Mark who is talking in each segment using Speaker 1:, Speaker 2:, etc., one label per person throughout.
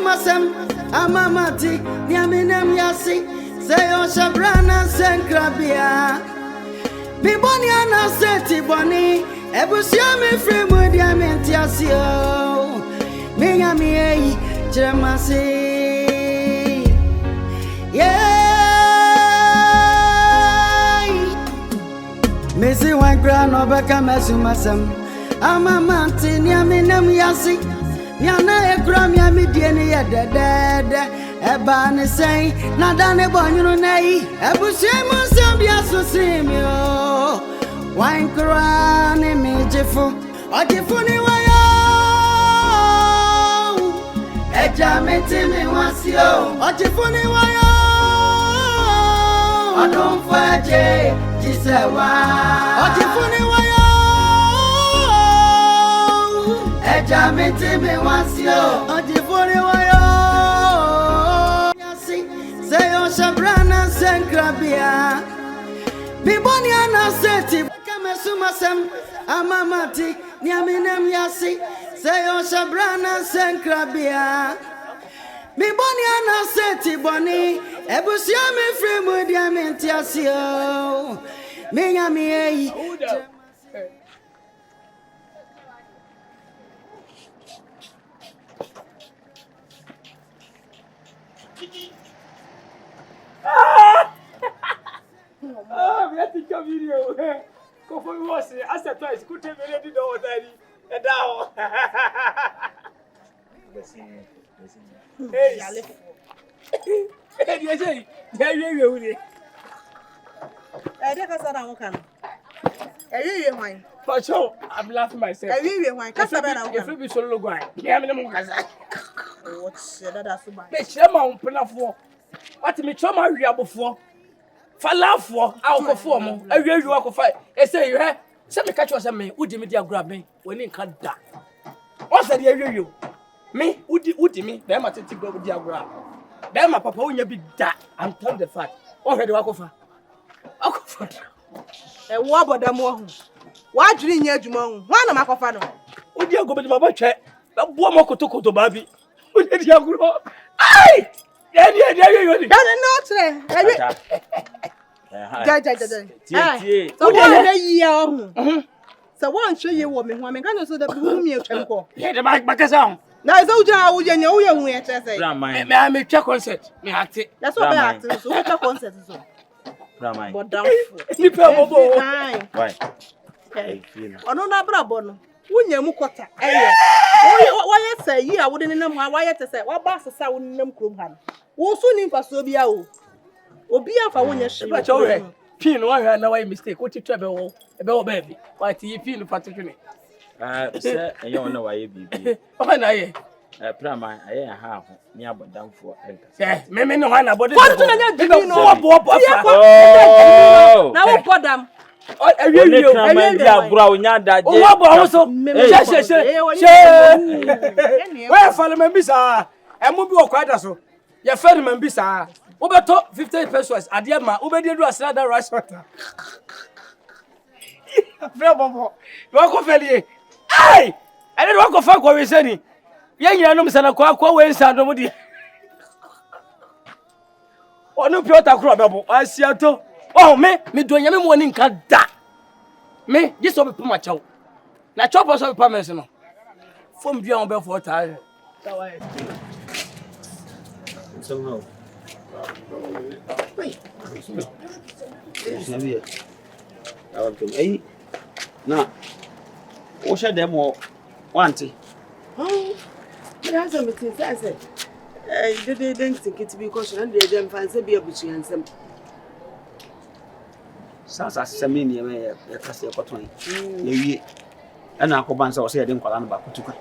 Speaker 1: sumasem amamati niaminem yasi say o shabrana senkrabia biboni ana seti boni ebusia me free mu diamenti asio menya mi ei chemasi Missy one grand over Kamasumasam. Amamanti, Niaminam Yasi, Niana Gramia Midiania dead. Ebani say, Nadane Bonino Nay, Ebusemo Sambia Sosimio. Wine crown, Ogyefo, Ogyefo ni wayo. Ejameti mi wasio, Ogyefo ni wayo. Odon faje. Ogyefo ni wayo eja meti me wasio Ogyefo ni wayo yasi say o shabrana senkrabia biboni ana seti kamasumasem amamati niaminem yasi say o shabrana senkrabia biboni ana seti boni ebusia me free mu diamenti asio Menya mi ei.
Speaker 2: We have to come video. Go for me was as a twice. Could take me ready do daddy. And now. Hey, hey, you say, there you go.
Speaker 3: I don't know what I'm going.
Speaker 2: For sure, I'm laughing myself.
Speaker 3: I really want to
Speaker 2: if you be so low, yeah,
Speaker 3: what's that?
Speaker 2: The chairman for what me trauma we are before. For love for our perform. I really walk of fight. I say, you have some catch us a man. Would you media grab me when you can't die? What's that you? Me, would you me? Them at the go with your grab. Them, my papa, when you be that. I'm telling the fact. Already walk over.
Speaker 3: What about them? Why do you need you? One of my father.
Speaker 2: Would you go to my chair? That woman could talk to baby. Would you go? Aye! Yeah,
Speaker 3: so one show you woman, woman can also the room you temple.
Speaker 2: Yeah, the mic back sound.
Speaker 3: Now, so you know you wait, I say.
Speaker 2: May I make a concert? Me at it.
Speaker 3: That's what I have to so what a concert is. But down.
Speaker 2: Why?
Speaker 3: Oh, no, no, bravo. When you mukota, why I say, I wouldn't know why I say, what boss is out in them club. Who soon in Pasobia? Obaa for when you ship.
Speaker 2: Pin, why I know I mistake. What you travel about baby? Why do you feel particularly?
Speaker 4: Sir, I don't know why you be.
Speaker 2: Oh, I
Speaker 4: Prama, I have near Bodom for.
Speaker 2: yeah, maybe no one about it.
Speaker 3: Oh, now Bodom.
Speaker 4: I really brown yada.
Speaker 2: Where follow me, sir? And move your quite so. Your friend, member, sir. Over top 50 pesos. I dear ma, over the another rice water. Walk of Ellie. Aye! I didn't walk of fuck what we said. Young Yanum Sana Aqua ways and nobody. Oh, no, Piotr Crabble. I see a toe. Oh, me doing any morning can't die. Me, this will be my child. Now, chop us up, Parmesan. From beyond Belfort.
Speaker 4: Somehow. Hey, now, what's your demo? Want
Speaker 3: Oh, that's a mistake. I said, I didn't think it because you didn't fancy be a butcher and some.
Speaker 4: Sasa semini ya kasi ya kotoni. Yewie. Ana akobansa o se yede nkwala na ba kutuka.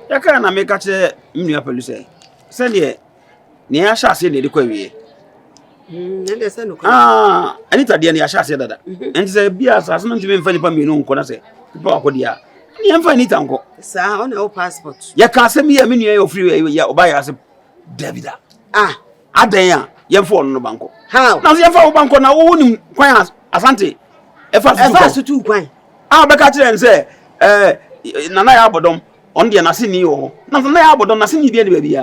Speaker 4: Ya ka na meka che mnu apeluse. Se ne ya sha se ne de kwawie.
Speaker 3: Nde se no.
Speaker 4: Anita de ne ya sha se dada. Enti se bia asase no ntime mfa nipa mienu nko na se. Nipa akodia. Ni mfa Anita nko.
Speaker 3: Sa on your passport.
Speaker 4: Ya ka se mi ya menu ya ofri ya Obaa ya se Davida. Adan ya yemfo no banko.
Speaker 3: How?
Speaker 4: Na yemfo banko na wo ni kwan asante. Efa su tu kwan. Beka kire nse nana ya Bodom on the Nasini or nothing I Bodom Nasini be baby.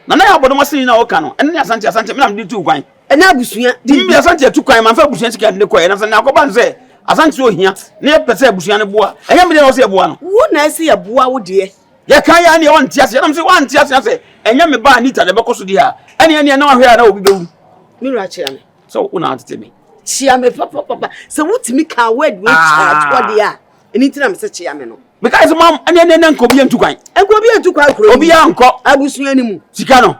Speaker 4: Nana ya Bodom Nasini na Okano, and Asante me am di 2 kwan.
Speaker 3: And I was here.
Speaker 4: Di be Asante 2 kwan man fa busuan sika de koy na se na koban se Asante so hia na pese busuan boa. Eya me de no se boa no.
Speaker 3: Wo na se ya boa wo de.
Speaker 4: Ya kan ya ne won tiase, na me se wan tiase se enya me ba Anita de bekoso di ha. Ene na wa hwe na obi bewu.
Speaker 3: Me ra chia me.
Speaker 4: So una atete me.
Speaker 3: Chia me papa. So wotimi kan word we chat what dia. Eni tina me se chia me no.
Speaker 4: Because mom ene nkobi entu kwan.
Speaker 3: Enkobi entu kwa kro.
Speaker 4: Obi anko
Speaker 3: Abusuan ni mu.
Speaker 4: Sika no.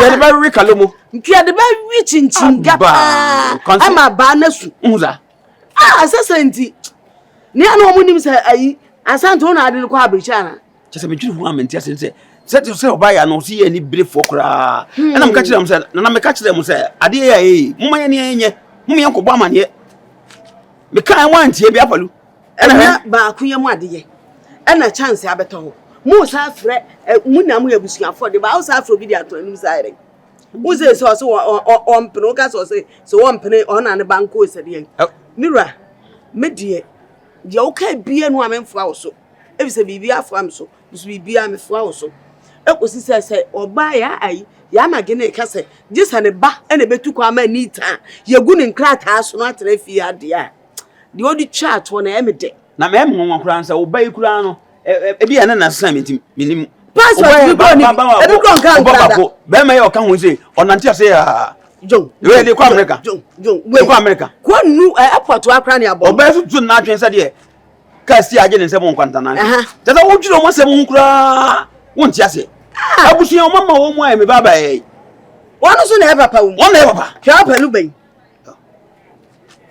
Speaker 4: Ya de ba wi kalomo.
Speaker 3: Nkia de ba wi chinchin gapa. Ama ba na su.
Speaker 4: Unza.
Speaker 3: Asasenti. Ni ana omu nim se ayi. Asante ona ade ko abiricha na.
Speaker 4: Chese me twiri hu amenti ase se Obaa ya no si ye ni brefo kra. Na me ka kire am se na me ka kire am se ade ya muma ye ne enye. Muma ye nkobo amane. Me kan wantie bi apalu.
Speaker 3: Ena ba ku ye mu ade ye. Ena chance abeto ho. Mu sa frɛ mu na mu ya busuafo de ba wo sa frɛ bi de ato anim sa ere. Wo se so on pene ka so on pene on na ne banko se de. Mira me de wo ka bia no amemfo awo so. E bi se bibia afo am so. Bisu bibia amefo awo so. Ekosi se Obaa ya ai ya magene ka se jisa ne ba ene betu kwa ma Anita yegu ne nkrata so no atere fi ade a de odi chat wona e me de
Speaker 4: Na me nwa kura nsa Obaa kura no e bi ya na sa metim minim
Speaker 3: password bi go ni e bi go kan kan
Speaker 4: be me ya oka ho se onante ase ya
Speaker 3: John
Speaker 4: we de kwa America
Speaker 3: John
Speaker 4: we kwa America
Speaker 3: ko nu airport wa kra ne abo
Speaker 4: Obaa su tu na atwen sa de ka si age ne se mo nkwanta na tata wo dwiro mo se mo kura wonti ase abusuan o mama wo mu ai me baba e
Speaker 3: wonu so na e papa wo
Speaker 4: wona e papa
Speaker 3: hwa papa lu ben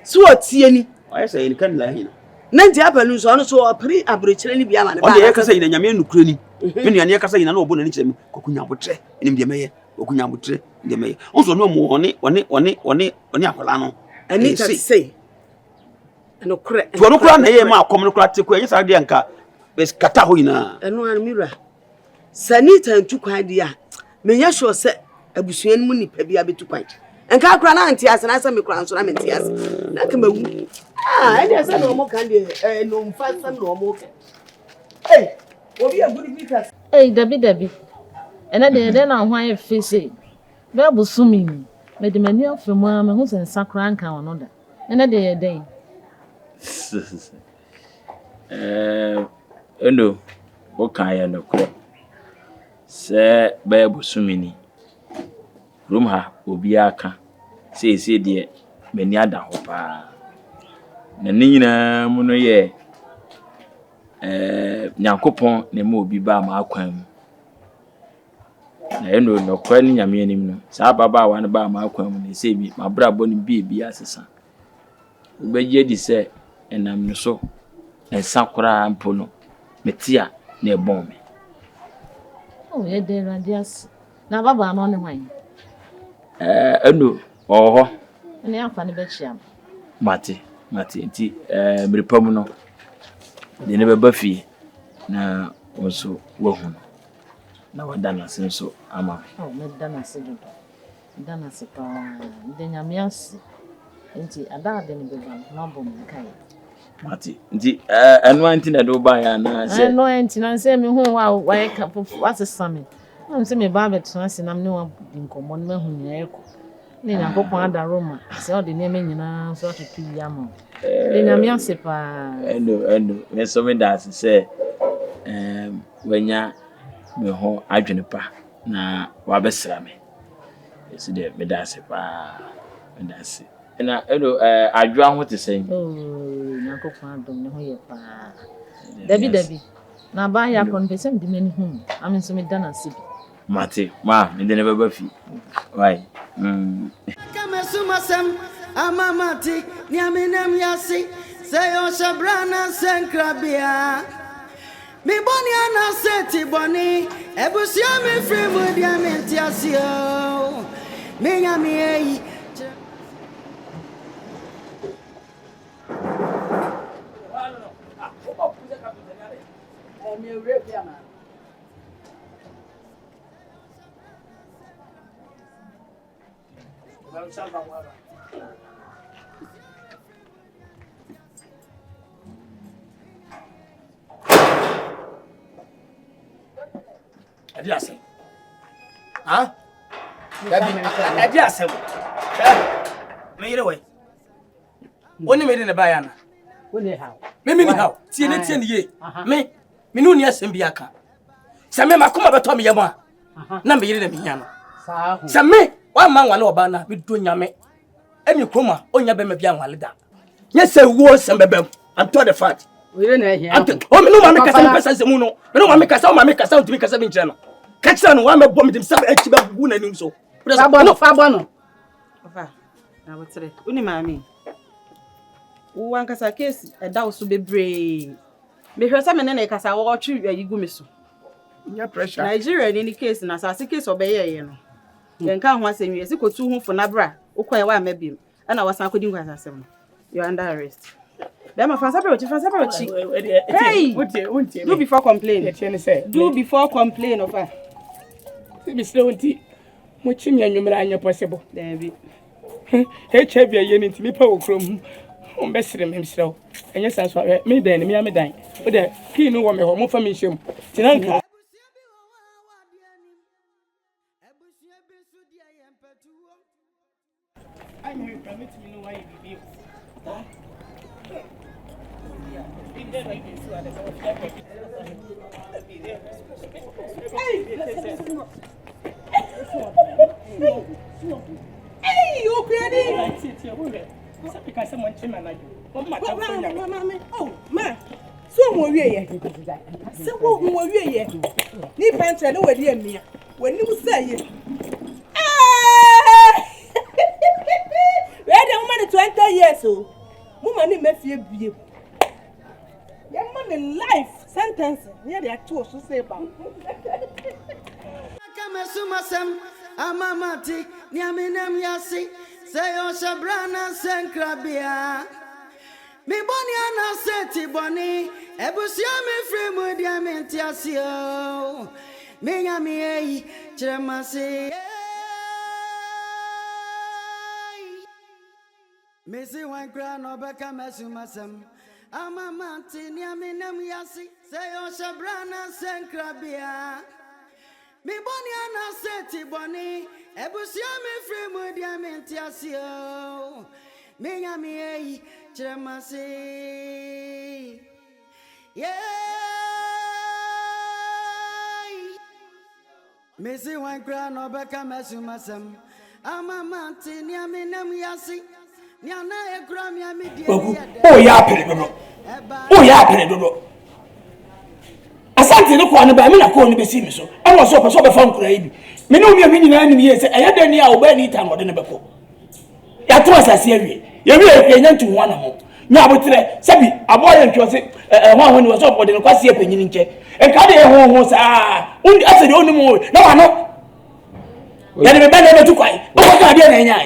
Speaker 3: so otie ni
Speaker 4: o say ni kan la hina
Speaker 3: na nti papa lu so onu so opri abrochire ni bia ma ne ba
Speaker 4: o de e kasa ina nyame nukura ni me nuane e kasa ina na obo na ni kire mu kokunya botre enim de meye okunya botre de meye onso no mu oni akola no
Speaker 3: Anita say no kure
Speaker 4: to no kura na ye ma akom no kura te ko yesa de nka bes kata ho ina
Speaker 3: eno an mira Anita ntu kwan dia menya sure se abusuan mu nipa bia betu kwan enka kura na anti ase na ase me kura nso na menti ase na ka mawu ene ase no mo kan de no mfa sam no mo ke obi agudi bikas
Speaker 5: Dabi ena de na Hwan e fese be busumi me de mani afemu a me hu se nsakra nka wono da ena de den
Speaker 6: endo o kan ya no kro se be busumi ni room ha obi aka se de mani ada ho pa na nyina mu no ye Nyankopon na me obi ba ma akwan mu na eno no kwa ni nyame anim no sa baba wa ne ba ma akwan mu ne se bi ma brabo ni bi asesa ubeje di se enam no so ensakora ampo no metia na ebon me
Speaker 5: ye de radias na baba no ne hwan
Speaker 6: eno oho
Speaker 5: ne afa ne be chiam
Speaker 6: mate nti miripam no de ne beba fie na onso wahu na wadana senso ama
Speaker 5: me dana se do dana se pa de nyamias nti ada de ne beba na bom kai
Speaker 6: mate nti eno anti na do ba ya na se
Speaker 5: eno anti na se me hu wa ye ka fufu asesame na se me ba beto ase nam ne wa dinkomo ne hu nya eko ne Nyankopon ada Roma se o de ne me nyina so tutu ya ma de nyamias pa
Speaker 6: eno me so me da se wanya me ho adwene pa na wa besra me esi de me da se pa me da se na adwa ho te sen
Speaker 5: Nyankopon adom ne ho ye pa dabi na ba ya kon pesem de mani hu am so me dana se bi
Speaker 6: mate ma me de ne baba fi why
Speaker 1: Kama sumasem amamati nyaminem yasi seyo shabrana senkrabia mi boni ana seti boni ebusia mi free mu dia menti asio mi nyami ei
Speaker 2: adi asem ha adi asem me yire we woni me de ne baya na
Speaker 5: woni how
Speaker 2: me ni how tie ne ye me no ni asem bi aka se me makoma beto me yema na me yire na me nya no se me wa man wale oba na me do nyame emi kroma onya be me bia wale da ye se wo se bebem I'm told the fact
Speaker 5: we na here
Speaker 2: oh me no ma me kasa me pesa se mu no me no ma me kasa ntimi kasa me nche no kacha no wa me bom dim se achi ba gu na nim so
Speaker 5: fa bono
Speaker 3: ofa na wotre uni maami wo ankasa case eda wo so bebre me hwesa me na kasa wo twi ayigu me so
Speaker 2: nya pressure
Speaker 3: Nigeria ni case na sa case obeye ye no yenka ho asemi esi kotu hu fo na bra ukoye wa mabim ana wasan akodi nkwa asem no you under arrest Bema fansa perochi hey do before complain do before complain of her
Speaker 2: be slow nti mo chimya nwumra anya possible
Speaker 3: there be
Speaker 2: HIV ye ni nti me pa wo krom o be sire me msrew enye sanso me dan me am dan o de key no wo me ho mo fa me hyem tinanka I know you permit me know why you be.
Speaker 3: Hey, you crazy? Oh, man. So mo wie ye. So mo wie ye. Ni pentre no we die mia. When you say ye. We dey woman 20 years o. Mama ni mafie bie. Your man in life sentence. Here they are two so say ba.
Speaker 1: Kamesumasem amamati niaminem yasi sayo shabrana senkrabia. Mi boni ana seti boni ebusia mi free mu dia mentiasio. Mi nyami ei chemasi. Missy one crown or beka mesumasem. Amamati niaminem yasi sayo shabrana senkrabia. Mi boni ana seti boni ebusia mi free mu dia mentiasio. Mi nyami ei chemasi. Yeah. Missy one crown or beka mesumasem. Amamati niaminem yasi.
Speaker 2: Oh ya pere dodo asante ne ko ne ba me na ko ne be si mi so e wo so be fa nkura yi bi me ne omi nyina anim ye se eya da ni a Obaa Anita ngode ne be ko ya to asase awie ye wi e nya ntu Hwan na ho nya abotre sabi aboye ntwo se Hwan ho ni wo so ko de ne kwase apanyini nche e ka de ho sa undi asede oni mo na wa no ya ne be ba na be tu kwai o ka de na nya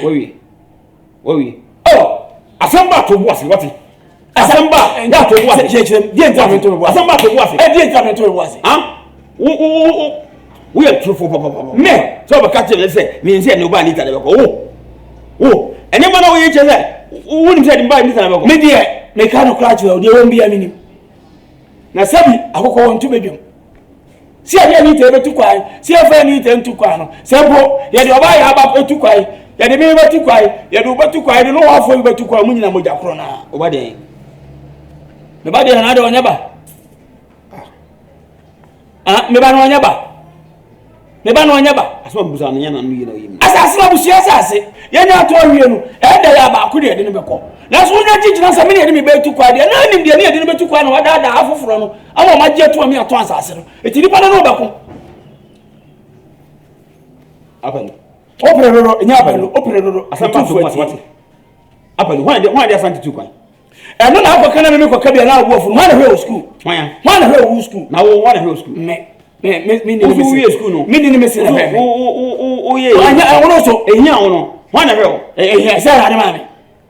Speaker 4: Wewe
Speaker 2: oh asamba to buase wati asamba ya to buase chechire die ntame to buase asamba to buase die ntame to buase
Speaker 4: ah we are true for papa
Speaker 2: me
Speaker 4: so ba catch le say me say no Obaa Anita le ko wo ene ma na wo ye che say wo ni say Obaa Anita le ko
Speaker 2: me die me ka no kra che o die won bia minim na sabi akoko won tu bedwom si ade ni te betu kwai si afa ni te ntu kwa no sembo ye de Obaa ya ba betu kwai ya de me betu kwai ya de betu kwai de no wa fo betu kwai munyina moja kro na
Speaker 4: Obaa de
Speaker 2: me ba de na de onyaba me ba no onyaba
Speaker 4: asoma busa no nya na no yi na yim
Speaker 2: asase na busia asase ye nya to awie no e da ya ba ko de ne beko na so nya jijina sa me ne de me betu kwai de na nim de ne de me betu kwai no wada da afoforo no ama ma je to me ato asase no etiri pa no beko
Speaker 4: apani
Speaker 2: operero nya apani operero
Speaker 4: asamba so wati apani Hwan de asante tu kwai
Speaker 2: eno na akọ kana me koka bia na agbo funu Hwan na hwe school
Speaker 4: Hwan
Speaker 2: na hwe school
Speaker 4: na wo Hwan na hwe school
Speaker 2: me ni me
Speaker 4: school no
Speaker 2: me ni me se na me
Speaker 4: o ye
Speaker 2: anya wono so
Speaker 4: ehia wono Hwan na hwe
Speaker 2: ehia se na de ma me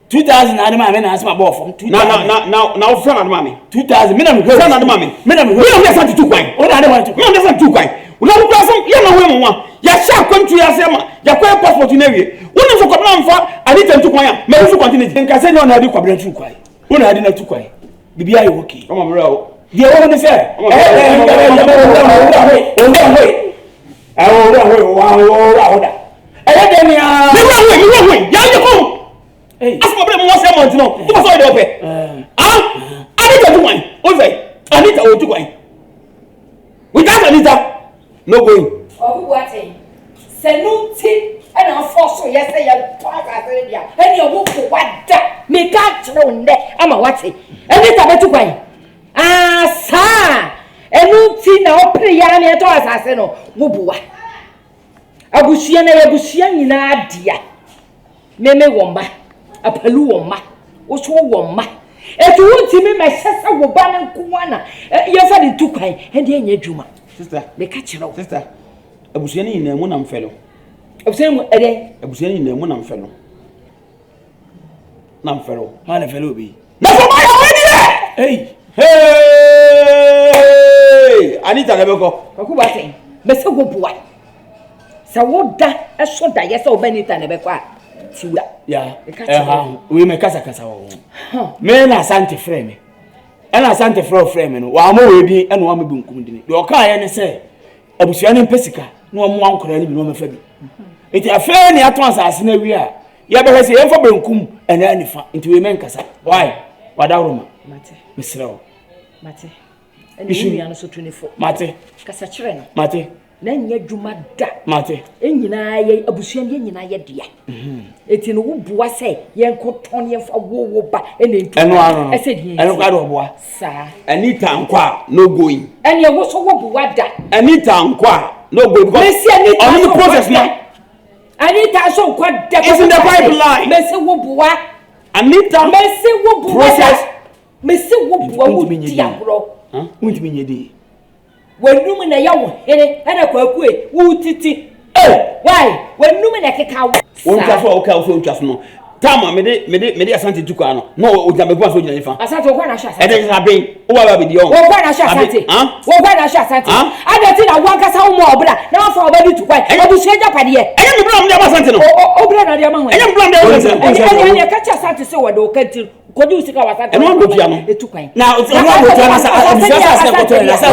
Speaker 2: 2000 na de ma me na asema bo fom
Speaker 4: na o friend na de ma me
Speaker 2: 2000 me na me hwe
Speaker 4: friend na de ma me
Speaker 2: me na me hwe
Speaker 4: me na asante tu kwai
Speaker 2: o na de ma tu
Speaker 4: me na asante tu kwai una wo kwasam ye na hwe mo wa ya sha kwantu ya sema ya kwa passport na wie woni so kwabna mfa Anita ntu kwai a me so continue
Speaker 2: nka se no na de kwabna tu kwai una adi na tu kwai bibia ye okay
Speaker 4: kama mra o
Speaker 2: ye wo ni se
Speaker 7: Hey. Ask my brother, what's happening? No, you must already open. Anita, do one. Anita, oh, do one. Without Anita, no going.
Speaker 8: Oh, what? Say no tea, and I'll force you. Yes, say you're part of it. And you're walking what that me can't throw there. I'm a watching. Anita, better going. Ah, sir. And no tea now, play Yanni at all. I say no, Wubua. Abusian in a dear. Meme Womba. A palu woma, oso woma. E to wonti me mesesa wo ba na nkuana. Ye fa de tukan, e de anya dwuma.
Speaker 4: Sister,
Speaker 7: me ka kire wo.
Speaker 4: sister. Abusiani na mu na mfelo.
Speaker 7: Abusiani mu ede.
Speaker 4: Abusiani na mu na mfelo. Na mfelo.
Speaker 7: Ma na felo bi.
Speaker 4: Na so ma ya wani
Speaker 7: Hey.
Speaker 4: Hey! Anita lebeko.
Speaker 8: Akuba ten. Me se wo boa. Sa wo da e so da ye se wo Anita ne beko a. Tiwa.
Speaker 7: Yeah. We me kasa wo. Me na asante frame. Ana asante frame no. Wa mo we bi e no wa me bi nkum dini. De o ka ye ne se abusuani mpesika no wa mo ankora ni bi no ma fa bi. Eti afa ni aton asase na wi a ya be se ye fa be nkum ena anifa. Enti we men kasa. Why? Wadawroma.
Speaker 8: Mate.
Speaker 7: Misrawo.
Speaker 8: Mate. Eni mi anu so 24.
Speaker 7: Mate.
Speaker 8: Kasa kire no.
Speaker 7: Mate.
Speaker 8: Na nya dwuma da.
Speaker 7: Mate.
Speaker 8: Enyina ye abusuani enyina ye dia. Eti no wo boa se ye nkoton ye fa wo ba ene ntu.
Speaker 7: Eno ano.
Speaker 8: Ese di.
Speaker 7: Eno ka do boa.
Speaker 8: Sa.
Speaker 4: Anita nkwa no going.
Speaker 8: Ene wo so wo boa da.
Speaker 4: Anita nkwa no going because
Speaker 8: Messi Anita.
Speaker 4: on the process now.
Speaker 8: Anita so kwa da.
Speaker 4: It's in the pipeline.
Speaker 8: Messi wo boa.
Speaker 4: Anita
Speaker 8: Messi wo boa.
Speaker 4: process.
Speaker 8: Messi wo boa wo di agro.
Speaker 7: Untimi nyedi.
Speaker 8: Wenum na ya wo here ana kwa akue wo titi. Why? Wenum na keka wo.
Speaker 4: Won tafo o ka so ntwafo no. Tama me de asante tukwa no. No o jabe kwa so nyina ifa.
Speaker 8: Asante wo kwa na sha asante.
Speaker 4: E de saben o wa be di on.
Speaker 8: Wo kwa na sha asante. Wo kwa na sha asante. Adati na wan kasa wo mo obra. Na wa fa obedi tukwa. Obu se japade ye.
Speaker 4: Enye me bra me de asante no.
Speaker 8: Obra na de ma ho.
Speaker 4: Enye me bra me de asante.
Speaker 8: Enye ka cha asante se wo de o kanti. Koju usika wasante.
Speaker 4: Eno ngotia no.
Speaker 8: Etukwan.
Speaker 4: Na o ngotia na sa abisa ko to na sa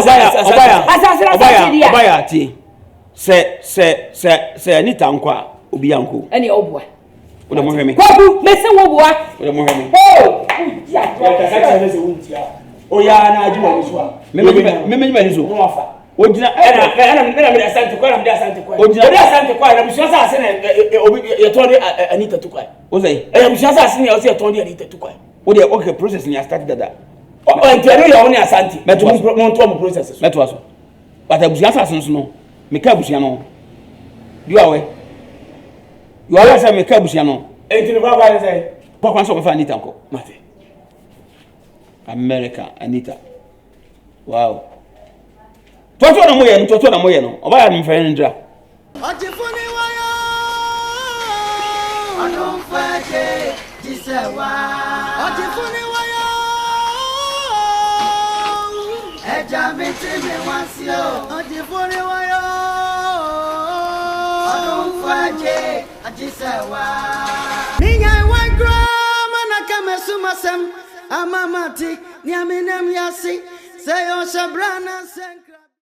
Speaker 4: Obaa ti. Se Anita nkwa obi yanko.
Speaker 8: Ene obua.
Speaker 4: O de mo hweme.
Speaker 8: Kobu mese wo bua.
Speaker 4: O de mo hweme.
Speaker 8: Oh!
Speaker 7: Ya ka sa se untia. O ya na adwuma ni so a.
Speaker 4: Me ni so.
Speaker 7: No afa.
Speaker 4: O gina
Speaker 7: Ana me de asante kwa na me de asante kwa.
Speaker 4: O gina
Speaker 7: de asante kwa na busia sa se na obi ye to de Anita tukwa.
Speaker 4: o say.
Speaker 7: Busia sa se na o se to de Anita tukwa.
Speaker 4: O de okay process ni start dada.
Speaker 7: O ntero ya woni asante. Meto mo to mo process so.
Speaker 4: Meto aso. But abusia sa so no. Me ka abusia no. You are say me ka abusia no.
Speaker 7: Enti no baba say.
Speaker 4: Pokwan so be fa Anita nko.
Speaker 7: Mate.
Speaker 4: America Anita. Wow. Toto na moye no. Obaa ya mfa ndra.
Speaker 1: Ogyefo ni wayo. Odon faje jisewa. Ogyefo ni wayo. Eja mi ti mi wasio. Ogyefo ni wayo. Odon faje jisewa. Minya wagra mana kamesumasem. Amamati ni aminem yasi. Say o shabrana senkra.